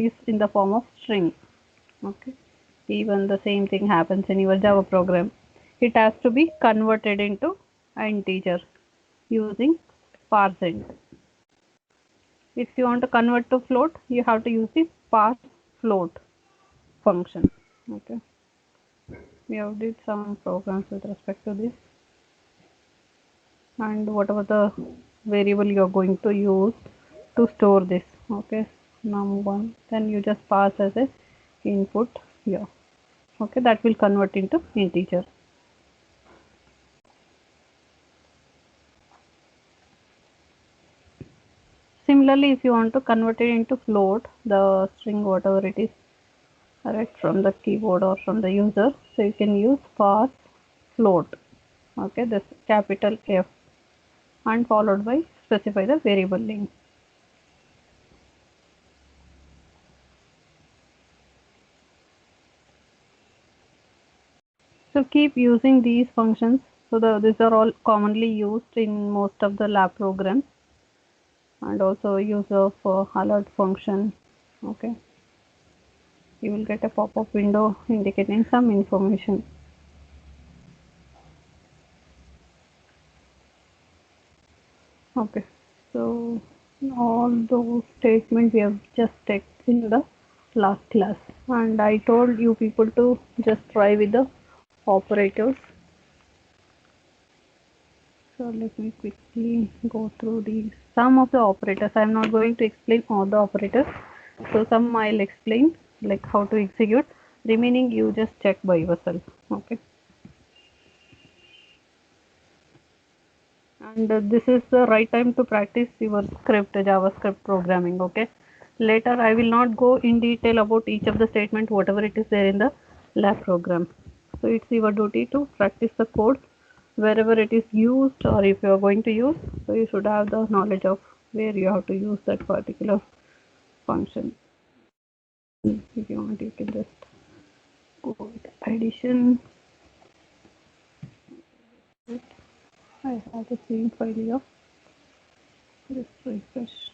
is in the form of string. Okay, even the same thing happens in your Java program. It has to be converted into an integer using parseInt. If you want to convert to float, you have to use the parse float function. Okay, we have did some programs with respect to this, and whatever the variable you are going to use to store this. Okay, num1, then you just pass as a input here. Okay, that will convert into integer. Similarly, if you want to convert it into float, the string whatever it is, right, from the keyboard or from the user, so you can use parse float. Okay, this capital F and followed by specify the variable name. So keep using these functions. So these are all commonly used in most of the lab programs, and also use of alert function. Okay, you will get a pop-up window indicating some information. Okay, so all those statements we have just checked in the last class, and I told you people to just try with the operators. So let me quickly go through some of the operators. I am not going to explain all the operators. So some I'll explain like how to execute. Remaining you just check by yourself. Okay. And this is the right time to practice your script, JavaScript programming. Okay. Later I will not go in detail about each of the statement, whatever it is there in the lab program. So it's your duty to practice the code wherever it is used, or if you are going to use, so you should have the knowledge of where you have to use that particular function. If you want, you can just go with addition. I have the same file here. Just refresh.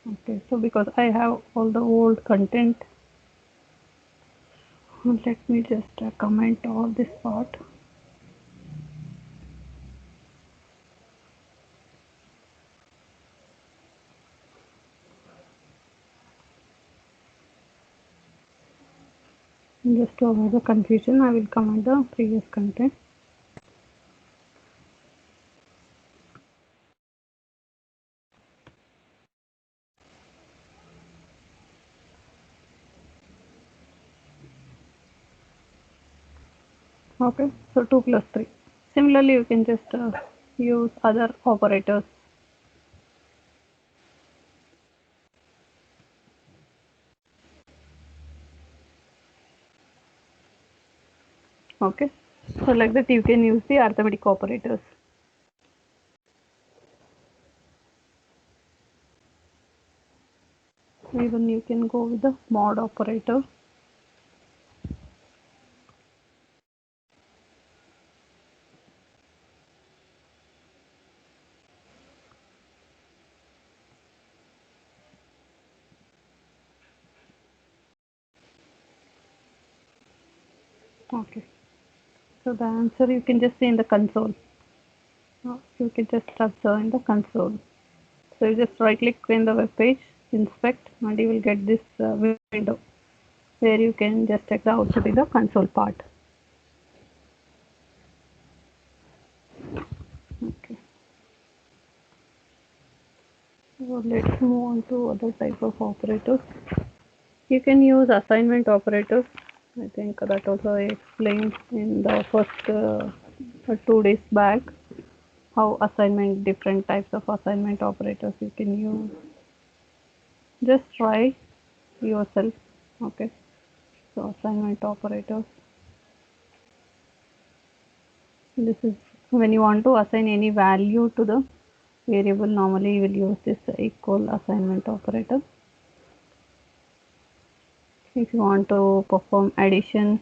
Okay, so because I have all the old content, let me just comment all this part. Just to avoid the confusion, I will comment the previous content. Okay, so 2 plus 3. Similarly, you can just use other operators. Okay, so like that you can use the arithmetic operators. Even you can go with the mod operator. Okay, so the answer you can just see in the console. You can just observe in the console. So you just right click in the web page, inspect, and you will get this window where you can just check the output in the console part. Okay. So let's move on to other type of operators. You can use assignment operators. I think that also I explained in the first 2 days back how assignment, different types of assignment operators you can use. Just try yourself. Okay, so assignment operators, this is when you want to assign any value to the variable. Normally you will use this equal assignment operator. If you want to perform addition,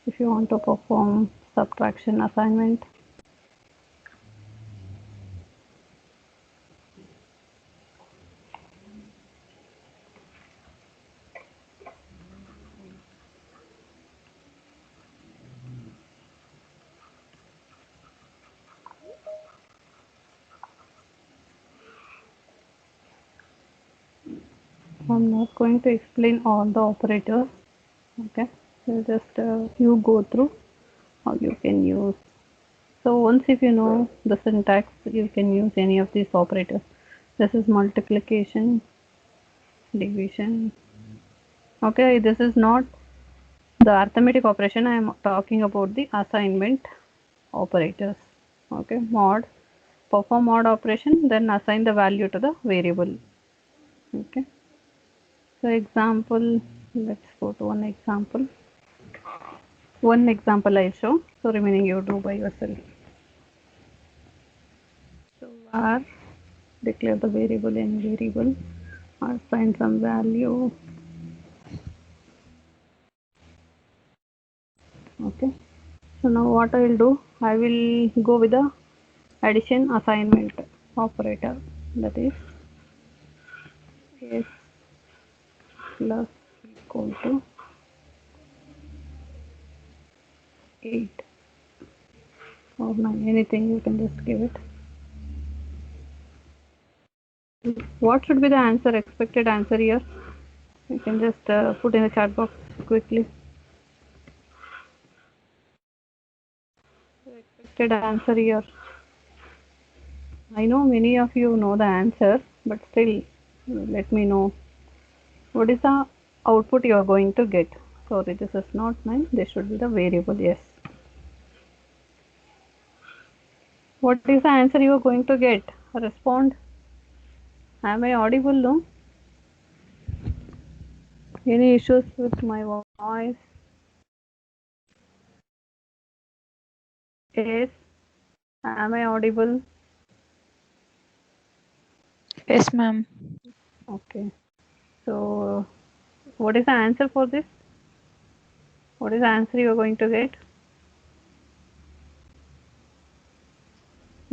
if you want to perform subtraction assignment, I'm not going to explain all the operators. Okay, so just you go through how you can use. So once if you know the syntax, you can use any of these operators. This is multiplication, division. Okay, this is not the arithmetic operation. I am talking about the assignment operators. Okay, mod, perform mod operation, then assign the value to the variable. Okay, so example, let's go to one example. One example I show, so remaining you do by yourself. So var, declare the variable in variable, assign some value. Okay, so now what I will do, I will go with the addition assignment operator, that is s plus equal to 8 or 9, anything you can just give it. What should be the answer, expected answer here? You can just put in the chat box quickly. Expected answer here. I know many of you know the answer, but still let me know. What is the output you are going to get? Sorry, this is not 9. This should be the variable, yes. What is the answer you are going to get? Respond. Am I audible, no? Any issues with my voice? Yes. Am I audible? Yes, ma'am. Okay. So, what is the answer for this? What is the answer you are going to get?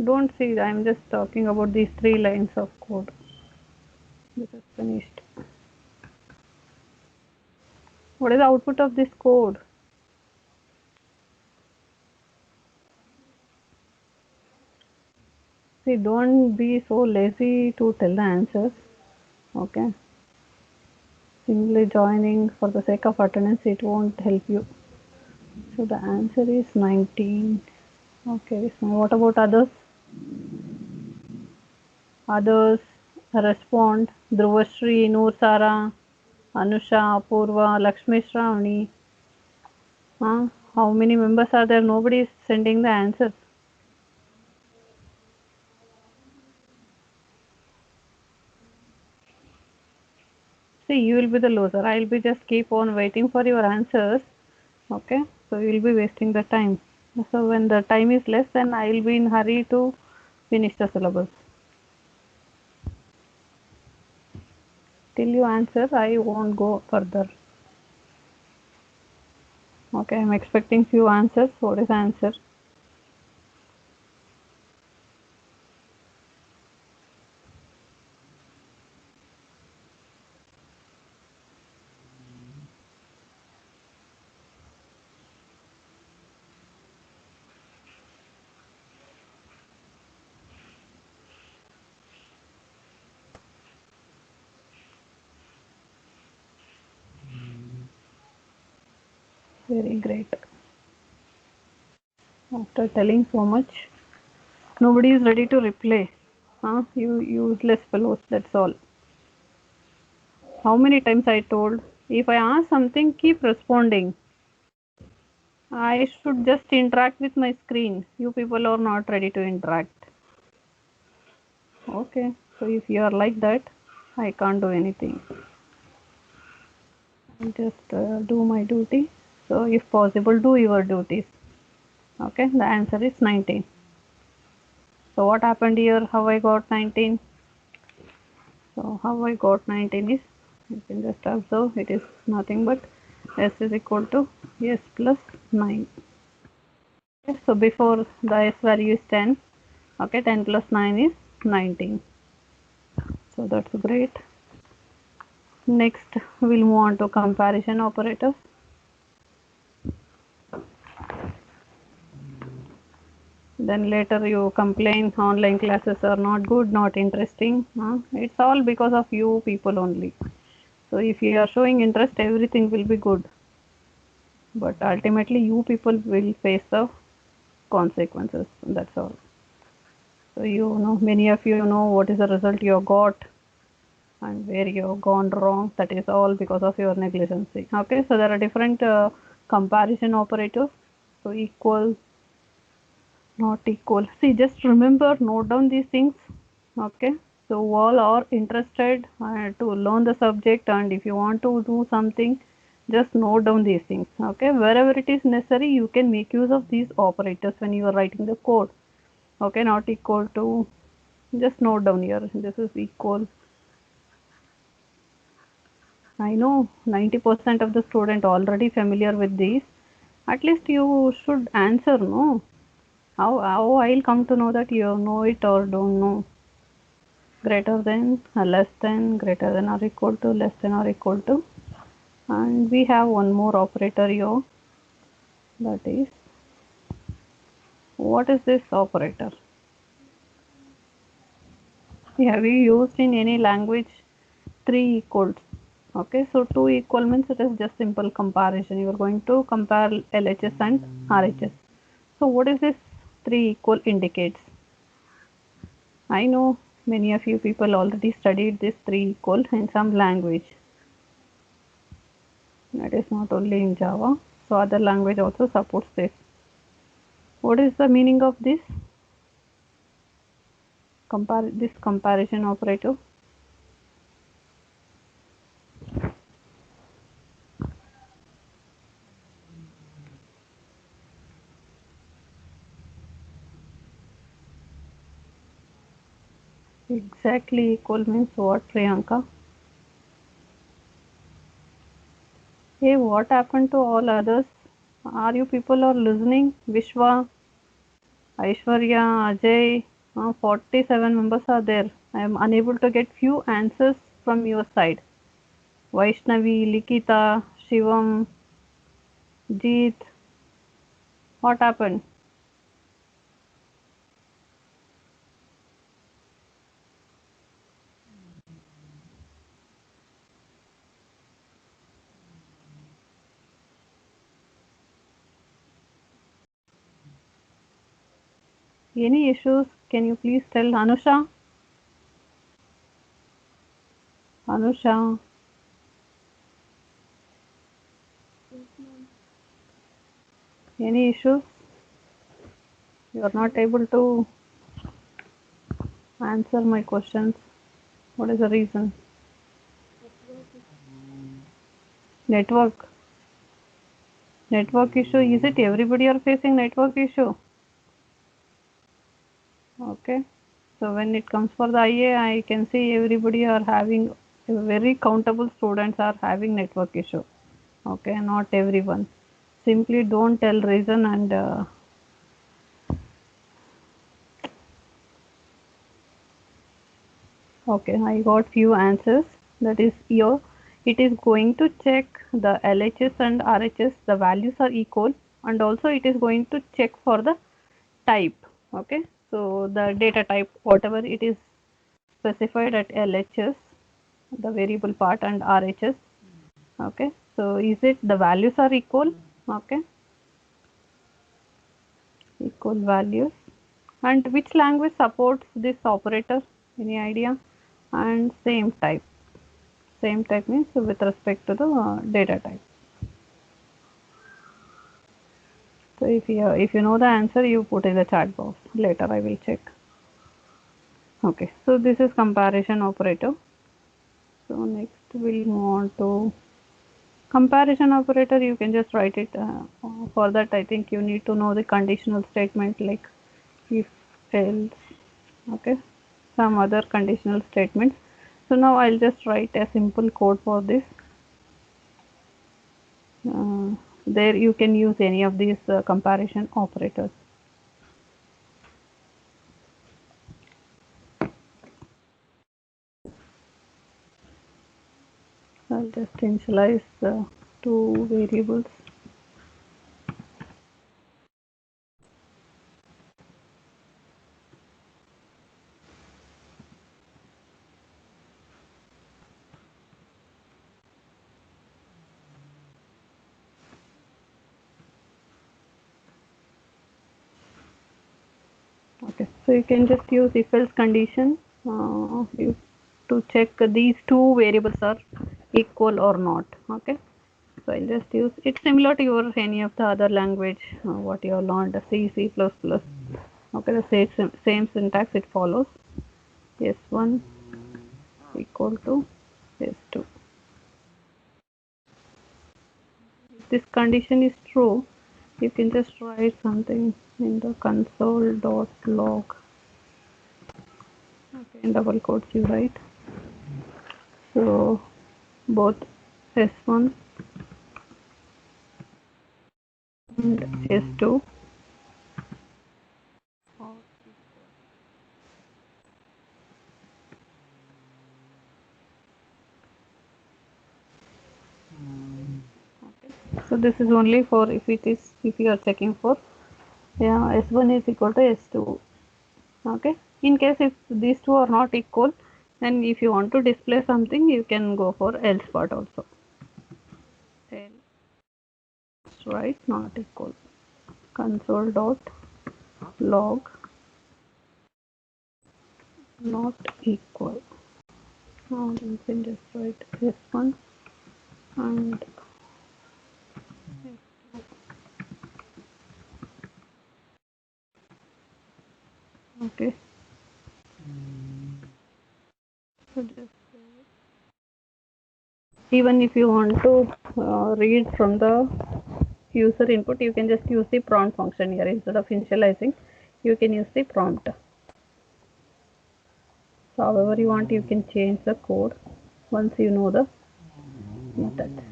Don't see, I am just talking about these 3 lines of code. This is finished. What is the output of this code? See, don't be so lazy to tell the answers. Okay. Simply joining for the sake of attendance, it won't help you. So the answer is 19. Okay. So what about others? Others respond. Dhruvashri, Noor Sara, Anusha, Apurva, Lakshmi Shravani. How many members are there? Nobody is sending the answers. See, you will be the loser. I will be just keep on waiting for your answers. Okay, so you will be wasting the time. So when the time is less, then I will be in hurry to finish the syllabus. Till you answer, I won't go further. Okay, I'm expecting few answers. What is the answer? Very great. After telling so much, nobody is ready to reply. You useless fellows, that's all. How many times I told, if I ask something, keep responding. I should just interact with my screen. You people are not ready to interact. Okay, so if you are like that, I can't do anything. I'll just do my duty. So if possible, do your duties. Okay, the answer is 19. So what happened here? How I got 19? So how I got 19 is, you can just observe, it is nothing but s is equal to s plus 9. Okay, so before the s value is 10, okay, 10 plus 9 is 19. So that's great. Next, we'll move on to comparison operators. Then later you complain online classes are not good, not interesting. It's all because of you people only. So if you are showing interest, everything will be good. But ultimately, you people will face the consequences. That's all. So many of you know what is the result you got and where you have gone wrong. That is all because of your negligence. Okay, so there are different comparison operators. So equal, not equal. See, just remember, note down these things. Okay, so all are interested to learn the subject, and if you want to do something, just note down these things. Okay, wherever it is necessary, you can make use of these operators when you are writing the code. Okay, not equal to, just note down here, this is equal. I know 90% of the student already familiar with these. At least you should answer, no? How I'll come to know that you know it or don't know? Greater than, less than, greater than or equal to, less than or equal to. And we have one more operator here. That is, what is this operator? Have you used in any language 3 equals? Okay, so 2 equal means it is just simple comparison. You are going to compare LHS and RHS. So what is this 3 equal indicates? I know many of you people already studied this 3 equal in some language. That is not only in Java, so other language also supports this. What is the meaning of this? This comparison operator. Exactly equal means what, Priyanka? Hey, what happened to all others? Are you people are listening? Vishwa, Aishwarya, Ajay, 47 members are there. I am unable to get few answers from your side. Vaishnavi, Likita, Shivam, Jeet, what happened? Any issues? Can you please tell Anusha? Anusha, any issues? You are not able to answer my questions. What is the reason? Network. Network issue. Is it everybody are facing network issue? Okay. So when it comes for the IA, I can see everybody are having, very countable students are having network issue. Okay, not everyone. Simply don't tell reason and okay, I got few answers. That is here. It is going to check the LHS and RHS, the values are equal, and also it is going to check for the type. Okay, so the data type, whatever it is specified at LHS, the variable part, and RHS. Okay, so is it the values are equal? Okay, equal values. And which language supports this operator? Any idea? And same type. Same type means with respect to the data type. So if you know the answer, you put in the chat box. Later I will check. Okay, so this is comparison operator. So next we'll move on to comparison operator. You can just write it. For that, I think you need to know the conditional statement like if, else. Okay, some other conditional statements. So now I'll just write a simple code for this. Uh, there you can use any of these comparison operators. I'll just initialize the two variables. Okay, so you can just use if else condition to check these two variables are equal or not. Okay, so I'll just use it's similar to your any of the other language what you have learned, C, C++. Okay, the same syntax it follows. S1 equal to S2. If this condition is true, you can just write something in the console.log. Okay, in double quotes you write. So both S1 and S2 are okay. So this is only for if you are checking for S1 is equal to S2. Okay. In case if these two are not equal, then if you want to display something, you can go for else part also. Else, right? Not equal. Console.log not equal. Now you can just write S1 and okay. So just even if you want to read from the user input, you can just use the prompt function here instead of initializing. You can use the prompt. So however you want, you can change the code once you know the method.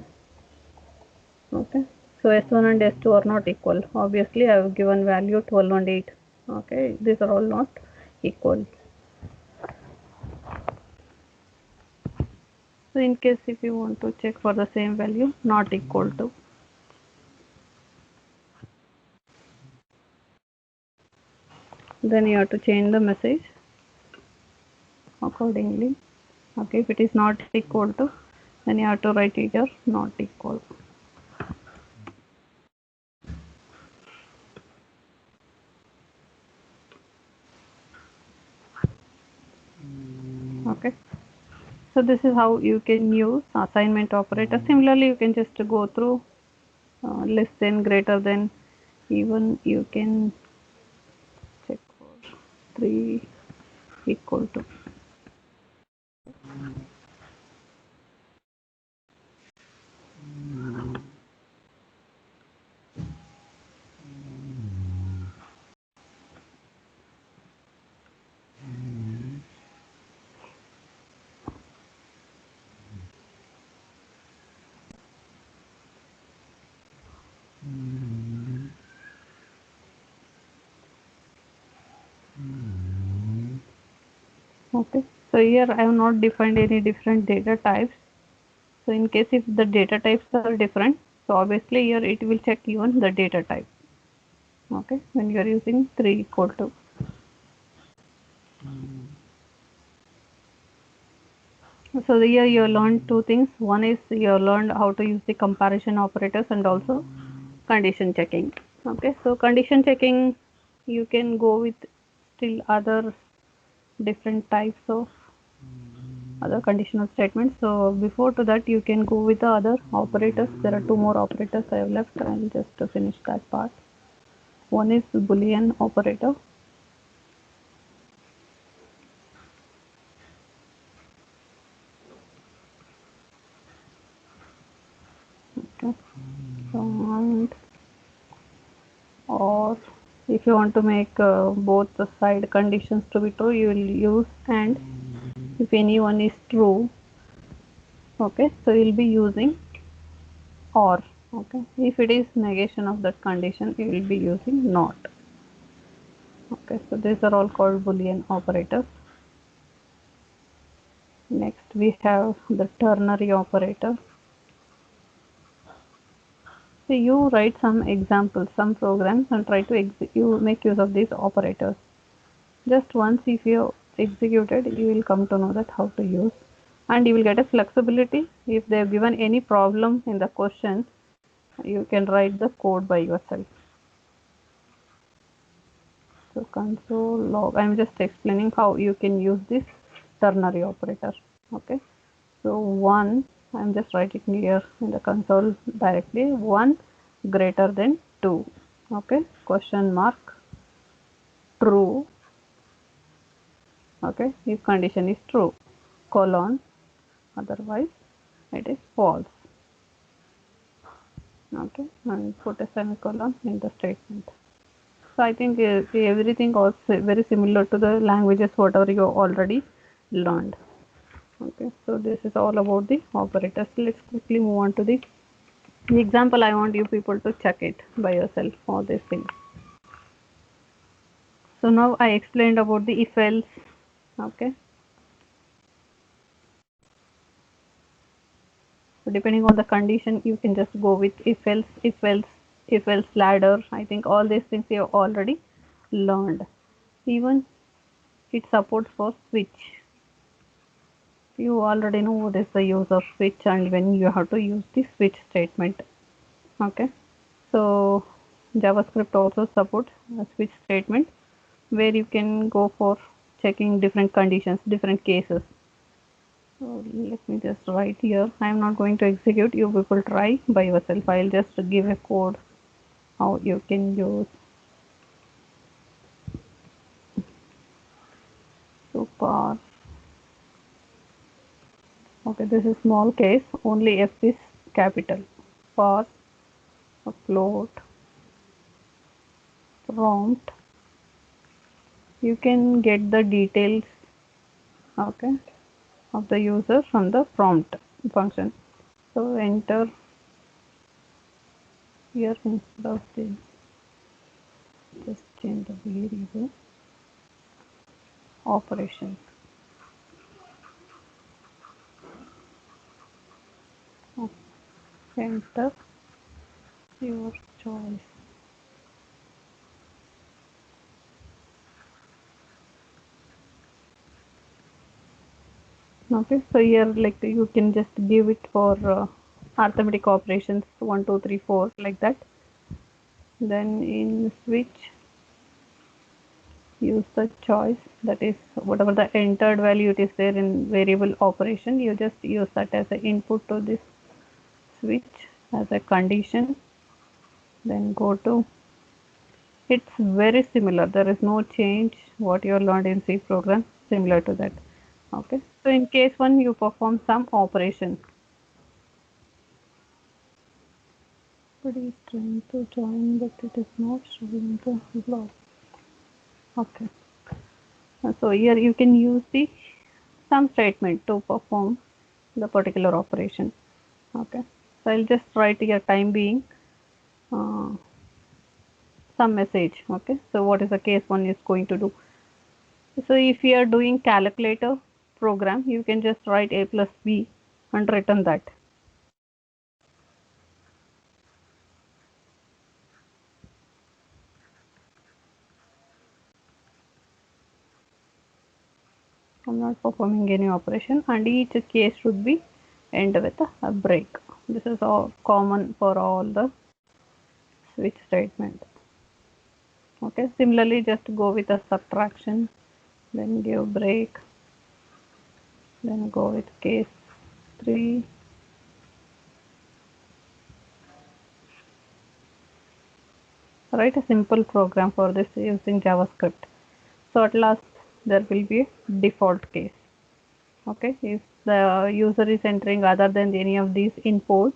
Okay. So S1 and S2 are not equal. Obviously, I have given value 12 and 8. Okay, these are all not equal. So in case if you want to check for the same value, not equal to, then you have to change the message accordingly. Okay, if it is not equal to, then you have to write here not equal. Okay, so this is how you can use assignment operator. Similarly, you can just go through less than, greater than, even you can check for 3 equal to. Okay, so here I have not defined any different data types. So in case if the data types are different, so obviously here it will check even the data type. Okay, when you are using 3 equal to. So here you learned two things. One is you learned how to use the comparison operators and also condition checking. Okay, so condition checking you can go with still other different types of other conditional statements. So before to that you can go with the other operators. There are two more operators I have left. I will just finish that part. One is Boolean operator. Okay. And or if you want to make both the side conditions to be true, you will use and. If any one is true, okay, so you will be using or. Okay, if it is negation of that condition, you will be using not. Okay, so these are all called Boolean operators. Next we have the ternary operator. So you write some examples, some programs, and try to you make use of these operators. Just once if you execute it, you will come to know that how to use, and you will get a flexibility. If they have given any problem in the question, you can write the code by yourself. So console log, I'm just explaining how you can use this ternary operator. Okay, so 1, I'm just writing here in the console directly, 1 greater than 2. Okay, question mark, true. Okay, if condition is true, colon, otherwise it is false. Okay, and put a semicolon in the statement. So I think everything also very similar to the languages whatever you already learned. Okay, so this is all about the operators. Let's quickly move on to the example. I want you people to check it by yourself, all these things. So now I explained about the if else. Okay, so depending on the condition you can just go with if else, if else ladder. I think all these things you have already learned. Even it supports for switch. You already know what is the use of switch and when you have to use the switch statement. Okay, so JavaScript also supports a switch statement where you can go for checking different conditions, different cases. So let me just write here. I am not going to execute. You people try by yourself. I'll just give a code how you can use. So parse. Okay, this is small case. Only F is capital. Parse, float, prompt. You can get the details, okay, of the user from the prompt function. So enter here instead of this, just change the variable operation. Enter your choice. Okay, so here like you can just give it for arithmetic operations 1 2 3 4 like that. Then in switch use the choice, that is whatever the entered value it is there in variable operation, you just use that as an input to this switch as a condition. Then go to, it's very similar, there is no change what you learned in C program, similar to that. Okay, so in case 1 you perform some operation. But is trying to join but it is not showing the block. Okay, so here you can use the some statement to perform the particular operation. Okay, so I'll just write here time being some message. Okay, so what is the case 1 is going to do? So if you are doing calculator program, you can just write a plus b and return that. I'm not performing any operation, and each case should be end with a break. This is all common for all the switch statement. Okay, similarly just go with a subtraction, then give break, then go with case 3. Write a simple program for this using JavaScript. So at last there will be a default case. Okay, if the user is entering other than any of these inputs,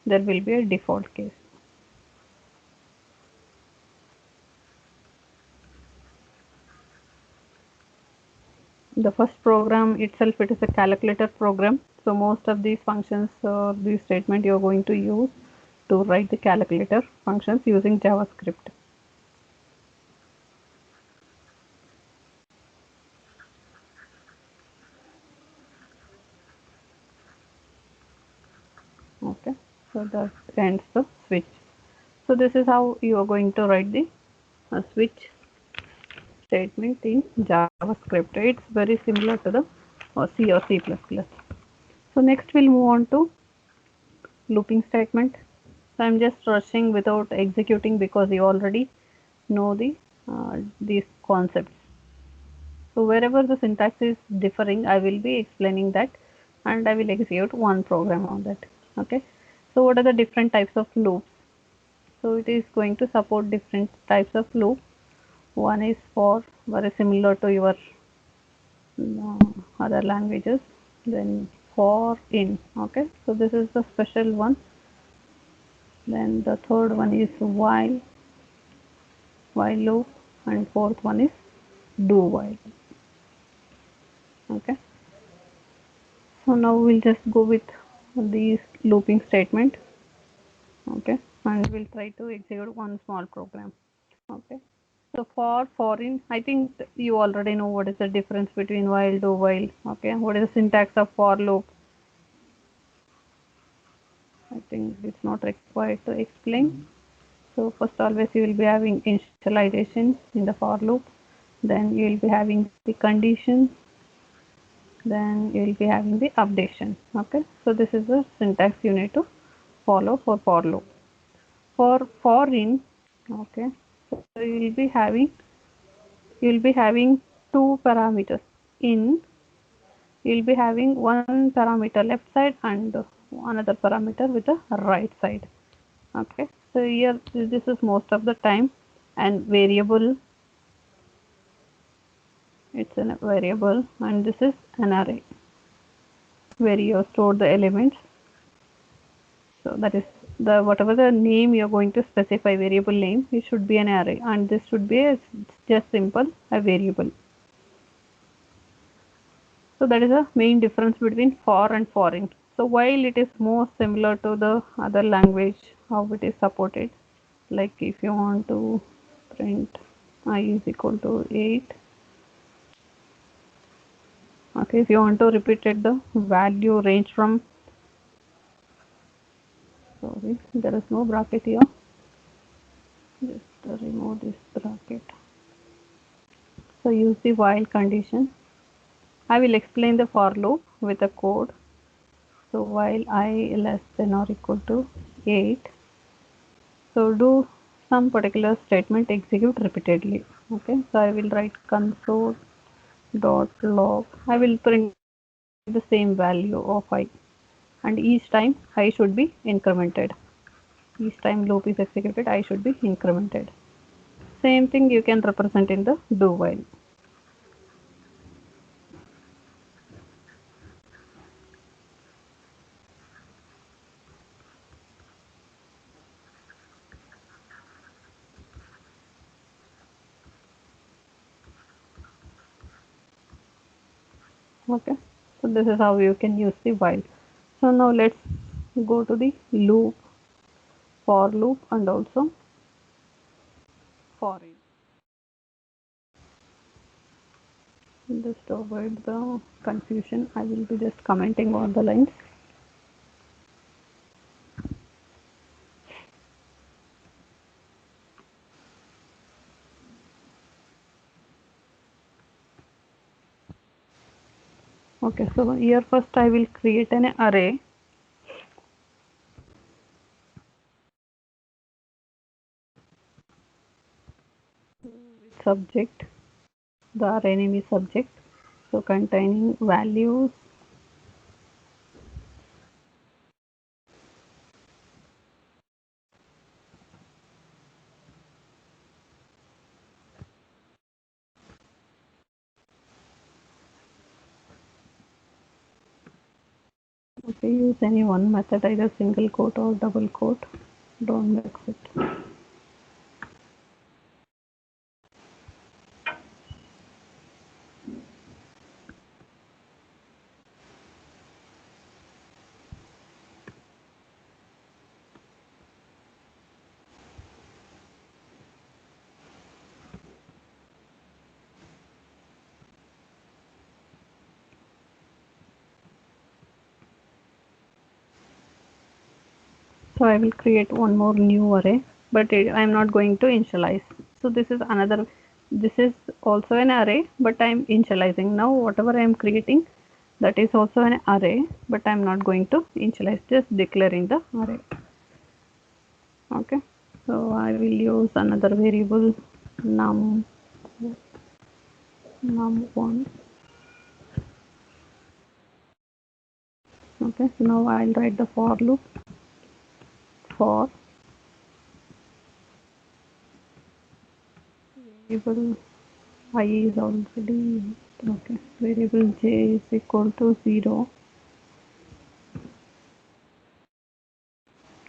there will be a default case. The first program itself, it is a calculator program. So most of these functions or these statement you are going to use to write the calculator functions using JavaScript. Okay, so that ends the switch. So this is how you are going to write the switch statement in JavaScript. It's very similar to the C or C++. So next we'll move on to looping statement. So I'm just rushing without executing because you already know the these concepts. So wherever the syntax is differing, I will be explaining that, and I will execute one program on that. Okay. So what are the different types of loops? So it is going to support different types of loop. One is for very similar to your other languages. Then for in. Okay. So this is the special one. Then the third one is while loop, and fourth one is do while. Okay. So now we'll just go with these looping statement. Okay, and we'll try to execute one small program. Okay, so for foreign, I think you already know what is the difference between while, do while. Okay, what is the syntax of for loop? I think it's not required to explain. So first, always you will be having initialization in the for loop, then you will be having the condition, then you will be having the updation. Okay, so this is the syntax you need to follow for loop. For in, okay, so you will be having two parameters. In, you will be having one parameter left side and another parameter with the right side. Okay, so here this is most of the time, and variable, it's a variable, and this is an array where you store the elements. So that is the whatever the name you are going to specify, variable name, it should be an array, and this should be just simple a variable. So that is the main difference between for and foreign. So while it is more similar to the other language, how it is supported, like if you want to print I is equal to 8. Okay, if you want to repeat it, the value range from, sorry, there is no bracket here. Just remove this bracket. So use the while condition. I will explain the for loop with a code. So while I less than or equal to 8, so do some particular statement execute repeatedly. Okay, so I will write console dot log. I will print the same value of I, and each time I should be incremented. Each time loop is executed, I should be incremented. Same thing you can represent in the do while. Okay, so this is how you can use the while. So now let's go to the loop, for loop, and also for in. Just to avoid the confusion, I will be just commenting all the lines. Okay, so here first I will create an array. Subject, the array name is subject, so containing values, okay, use any one method, either single quote or double quote, don't mix it. So I will create one more new array, but I am not going to initialize. So this is another, this is also an array, but I am initializing. Now whatever I am creating, that is also an array, but I am not going to initialize, just declaring the array. Okay, so I will use another variable num num1. Okay, so now I'll write the for loop. For variable I is already okay. Variable j is equal to 0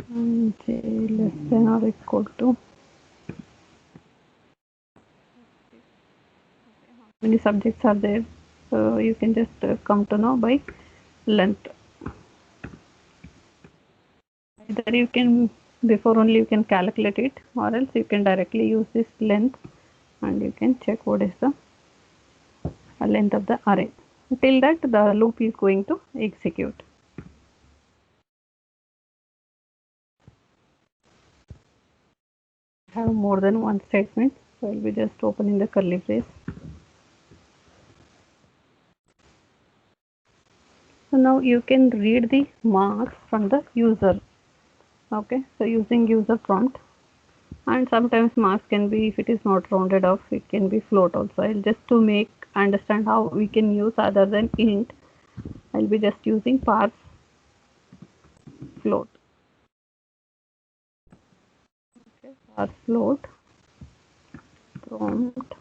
and j less than or equal to how many subjects are there. So you can just come to know by length. Either you can before only you can calculate it, or else you can directly use this length and you can check what is the length of the array. Till that the loop is going to execute. Have more than one statement, so I'll be just opening the curly brace. So now you can read the marks from the user. Okay, so using user prompt, and sometimes marks can be, if it is not rounded off, it can be float also. I'll just to make understand how we can use other than int, I'll be just using parse float. Okay, parse float prompt.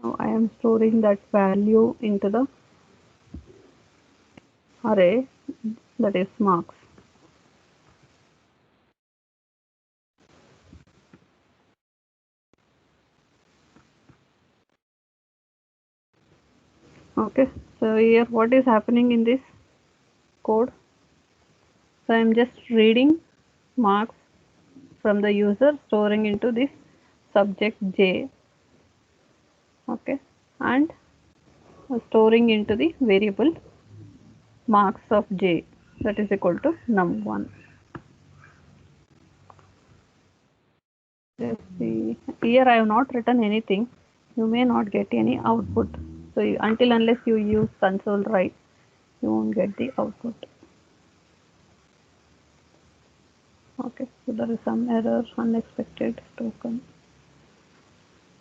Now I am storing that value into the array, that is marks. Okay, so here what is happening in this code? So I am just reading marks from the user, storing into this subject j. Okay, and storing into the variable marks of j, that is equal to num1. Let's see, here I have not written anything, you may not get any output. So until unless you use console write, you won't get the output. Okay, so there is some error, unexpected token.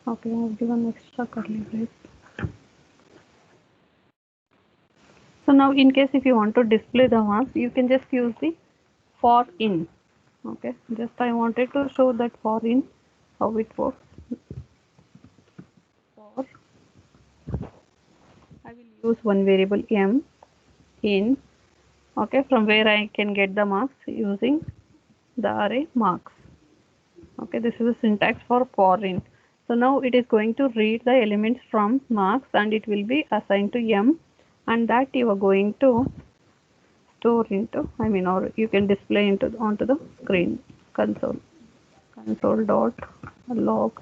Okay, I have given extra curly brace. So now in case if you want to display the marks, you can just use the for in. Okay, just I wanted to show that for in, how it works. For I will use one variable m in, okay, from where I can get the marks using the array marks. Okay, this is the syntax for in. So now it is going to read the elements from marks and it will be assigned to m, and that you are going to store into, I mean, or you can display into onto the screen console. Console dot log.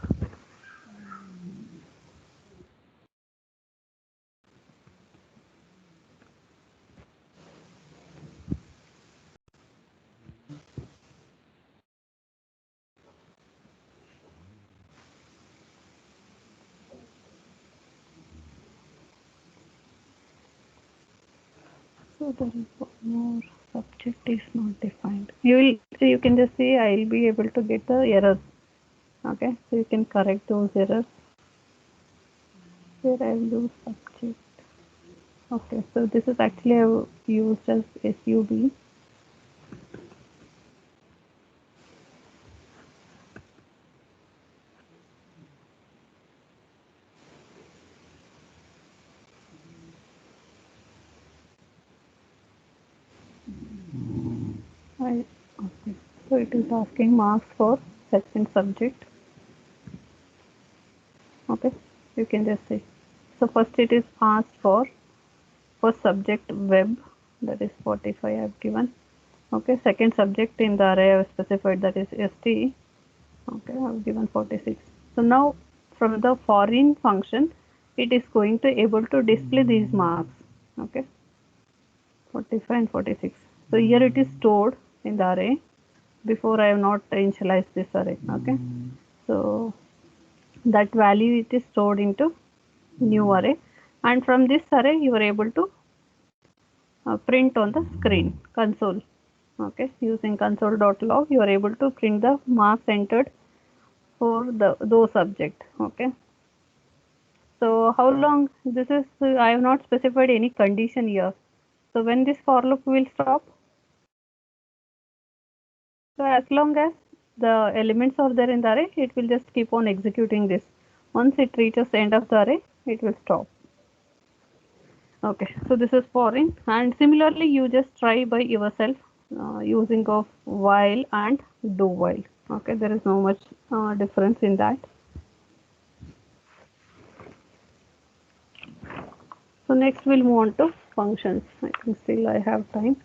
So there is one more, subject is not defined. You can just see I will be able to get the errors. Okay, so you can correct those errors. Here I will use subject. Okay, so this is actually I used as sub. Okay, so it is asking marks for second subject. Okay, you can just say. So first it is asked for first subject web. that is 45 I have given. Okay, second subject in the array I have specified, that is ST. Okay, I have given 46. So now from the foreign function, it is going to able to display these marks. Okay, 45 and 46. So here it is stored in the array. Before I have not initialized this array. Okay, so that value it is stored into new array, and from this array you are able to print on the screen console. Okay, using console.log you are able to print the marks entered for those subject. Okay, so how long this is, I have not specified any condition here. So when this for loop will stop? So as long as the elements are there in the array, it will just keep on executing this. Once it reaches the end of the array, it will stop. Okay, so this is foreign, and similarly you just try by yourself using of while and do while. Okay, there is no much difference in that. So next we'll move on to functions. I think still I have time.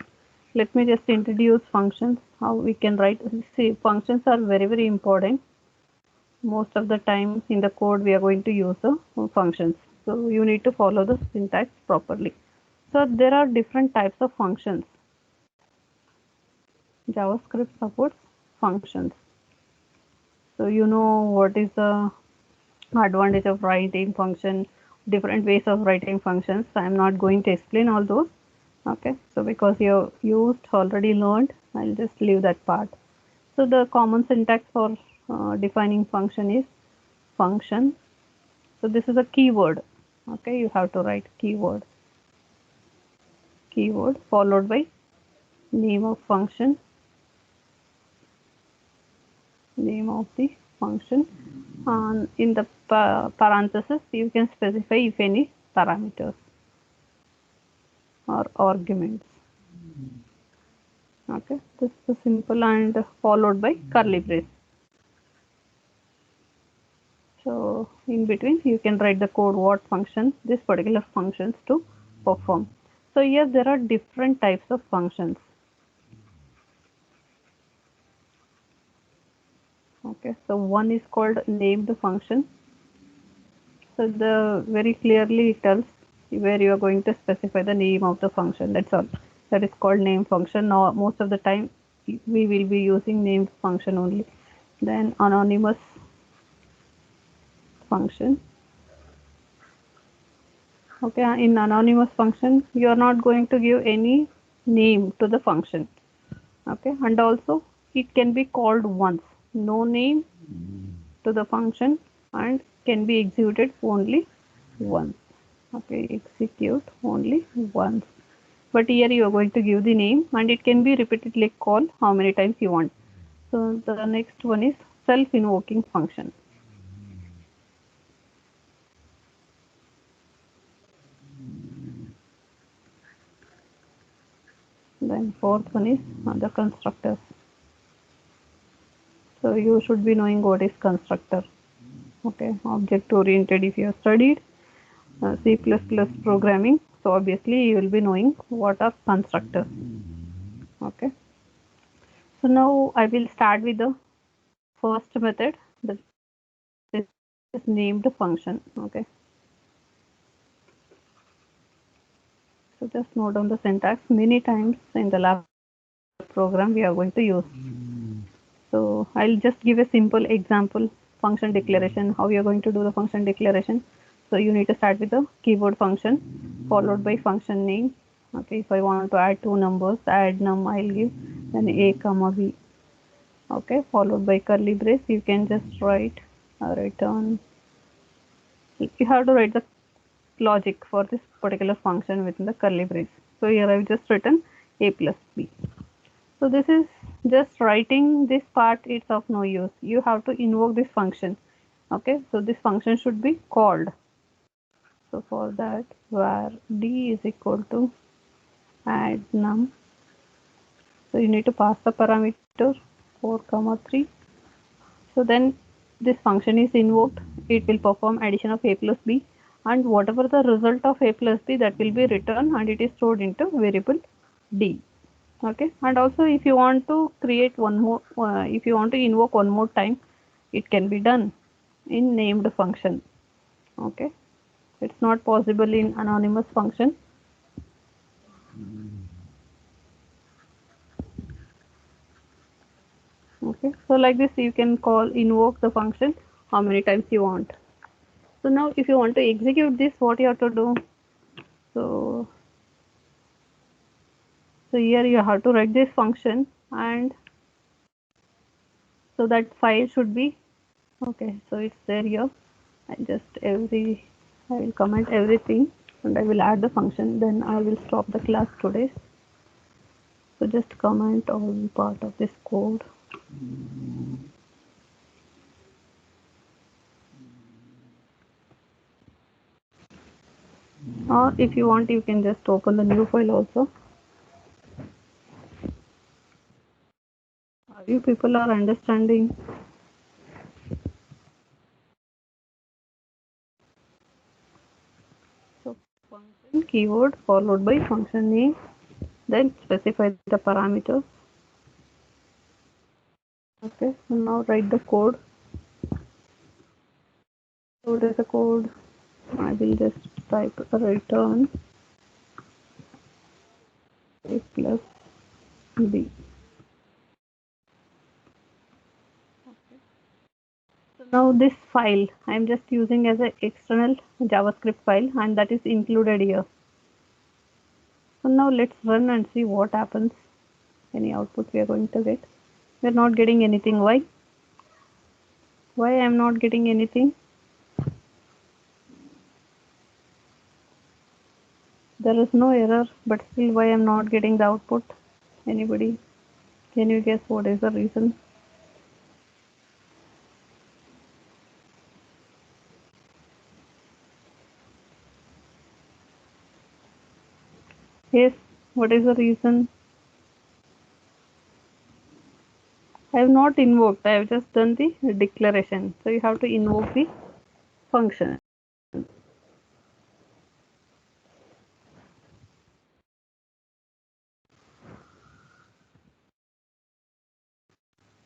Let me just introduce functions, how we can write. See, functions are very important. Most of the time in the code we are going to use the functions. So you need to follow the syntax properly. So there are different types of functions. JavaScript supports functions. So you know what is the advantage of writing function, different ways of writing functions. I am not going to explain all those. Okay, so because you used already learned, I'll just leave that part. So the common syntax for defining function is function. So this is a keyword. Okay, you have to write keyword followed by name of function, name of the function, and in the parenthesis you can specify if any parameters or arguments. Okay, this is simple, and followed by curly brace. So in between you can write the code what function this particular functions to perform. So here there are different types of functions. Okay, so one is called named function. So the very clearly it tells where you are going to specify the name of the function. That's all. That is called name function. Now most of the time we will be using named function only. Then anonymous function. Okay, in anonymous function you are not going to give any name to the function. Okay, and also it can be called once, no name to the function, and can be executed only once. Okay, execute only once. But here you are going to give the name, and it can be repeatedly called how many times you want. So the next one is self-invoking function. Then fourth one is the constructors. So you should be knowing what is constructor. Okay, object oriented if you have studied C++ programming, so obviously you will be knowing what are constructors. Okay, so now I will start with the first method, that is named function. Okay, so just note down the syntax. Many times in the lab program we are going to use. So I'll just give a simple example function declaration, how you are going to do the function declaration. So you need to start with the keyboard function followed by function name. Okay, if I want to add two numbers, add num, I'll give then a comma b. Okay, followed by curly brace. You can just write return. You have to write the logic for this particular function within the curly brace. So here I've just written a plus b. So this is just writing this part, it's of no use. You have to invoke this function. Okay, so this function should be called. So for that, var d is equal to add num. So you need to pass the parameter 4 comma 3. So then this function is invoked. It will perform addition of a plus b, and whatever the result of a plus b, that will be returned, and it is stored into variable D. Okay, and also if you want to create one more, if you want to invoke one more time, it can be done in named function. Okay, it's not possible in anonymous function. Okay, so like this you can call invoke the function how many times you want. So now if you want to execute this, what you have to do? So here you have to write this function, and so that file should be okay. So it's there here. I will comment everything and I will add the function. Then I will stop the class today. So just comment all part of this code. Or if you want, you can just open the new file also. You people are understanding? So function keyword followed by function name, then specify the parameters. Okay, so now write the code. So there's a code. I will just type return a plus b. So now this file I am just using as an external JavaScript file, and that is included here. So now let's run and see what happens. Any output we are going to get? We are not getting anything. Why? Why I am not getting anything? There is no error, but still why I am not getting the output? Anybody? Can you guess what is the reason? Yes, what is the reason? I have not invoked, I have just done the declaration. So you have to invoke the function.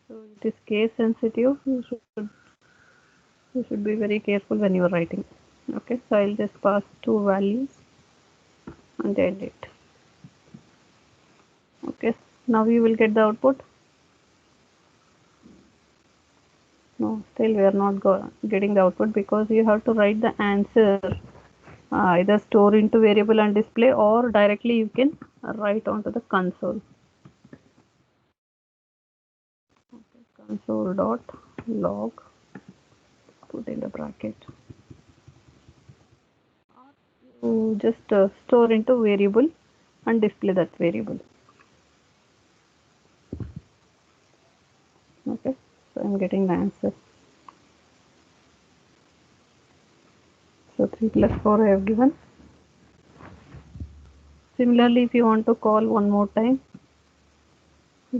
So it is case sensitive. You should be very careful when you are writing. Okay, so I'll just pass two values and end it. Okay, now you will get the output. No, still we are not getting the output because you have to write the answer. Either store into variable and display, or directly you can write onto the console. Okay, console dot log, put in the bracket. You just store into variable and display that variable. Okay, so I'm getting the answer. So 3 plus 4 I have given. Similarly, if you want to call one more time,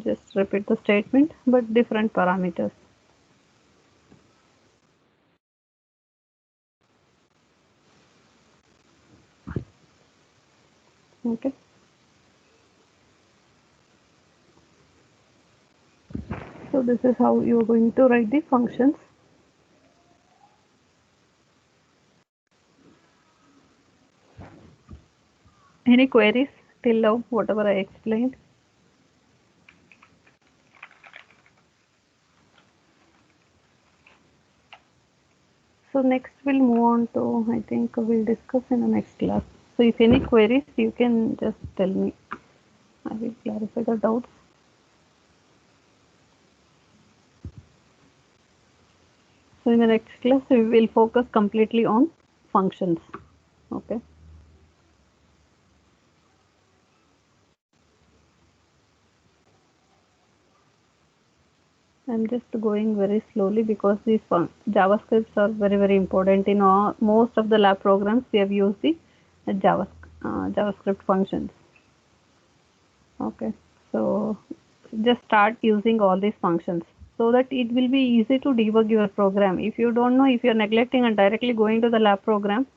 just repeat the statement but different parameters. Okay. So this is how you are going to write the functions. Any queries till now, whatever I explained? So next we'll move on to, I think we'll discuss in the next class. So if any queries, you can just tell me. I will clarify the doubts. So in the next class, we will focus completely on functions. Okay. I'm just going very slowly because these JavaScripts are very important in most of the lab programs. We have used the JavaScript functions. Okay, so just start using all these functions so that it will be easy to debug your program. If you don't know, if you're neglecting and directly going to the lab program,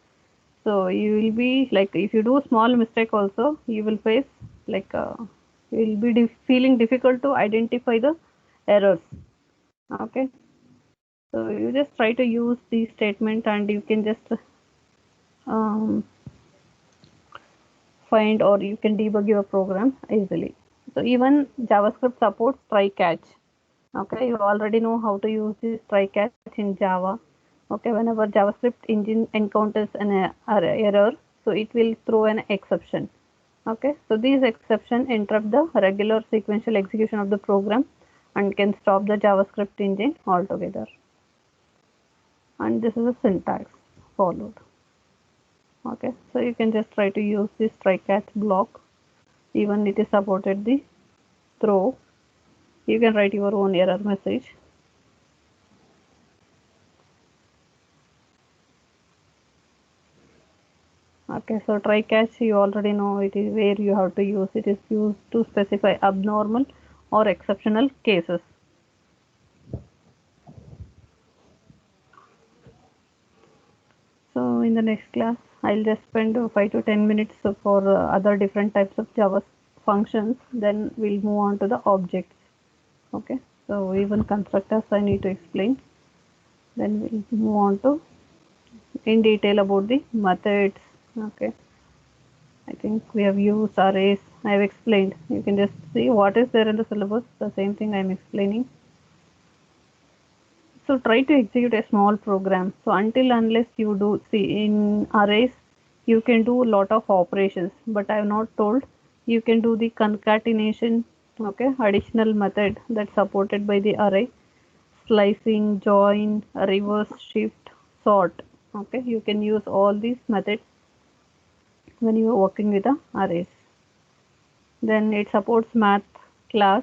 so you will be like, if you do a small mistake also, you will face like you will be feeling difficult to identify the errors. Okay, so you just try to use the statement and you can just um, find or you can debug your program easily. So even JavaScript supports try catch. Okay, you already know how to use this try catch in Java. Okay, whenever JavaScript engine encounters an error, so it will throw an exception. Okay, so these exceptions interrupt the regular sequential execution of the program and can stop the JavaScript engine altogether. And this is a syntax followed. Okay, so you can just try to use this try catch block. Even it is supported the throw. You can write your own error message. Okay, so try catch you already know it is where you have to use. It is used to specify abnormal or exceptional cases. So in the next class, I'll just spend 5 to 10 minutes for other different types of Java functions. Then we'll move on to the objects. Okay, so even constructors I need to explain. Then we'll move on to in detail about the methods. Okay, I think we have used arrays. I have explained. You can just see what is there in the syllabus. The same thing I am explaining. So try to execute a small program. So until unless you do see in arrays, you can do a lot of operations, but I have not told you can do the concatenation, okay, additional method that's supported by the array, slicing, join, reverse shift, sort. Okay, you can use all these methods when you are working with the arrays. Then it supports math class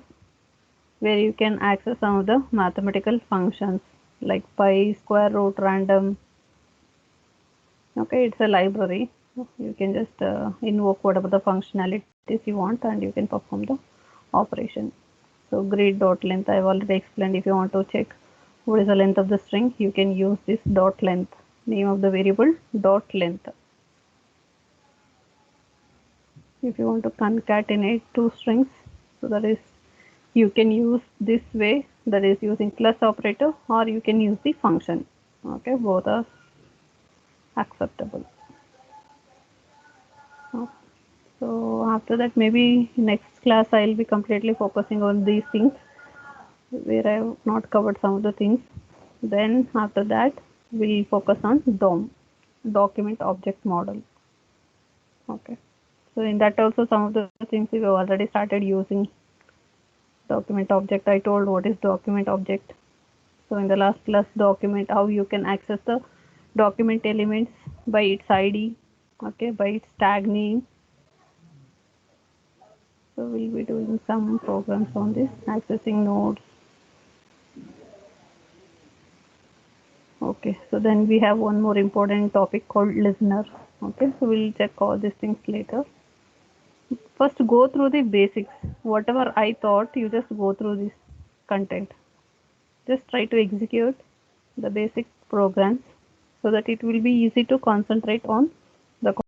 where you can access some of the mathematical functions like pi, square root, random. Okay, it's a library. You can just invoke whatever the functionalities you want and you can perform the operation. So grid dot length I've already explained. If you want to check what is the length of the string, you can use this dot length, name of the variable dot length. If you want to concatenate two strings, so that is you can use this way, that is using plus operator, or you can use the function. Okay, both are acceptable. So after that, maybe next class I'll be completely focusing on these things where I have not covered some of the things. Then after that we'll focus on DOM, document object model. Okay, so in that also some of the things we have already started using. Document object, I told what is document object. So in the last class, document, how you can access the document elements by its ID, okay, by its tag name. So we'll be doing some programs on this, accessing nodes. Okay, so then we have one more important topic called listener. Okay, so we'll check all these things later. First, go through the basics. Whatever I thought, you just go through this content. Just try to execute the basic programs so that it will be easy to concentrate on the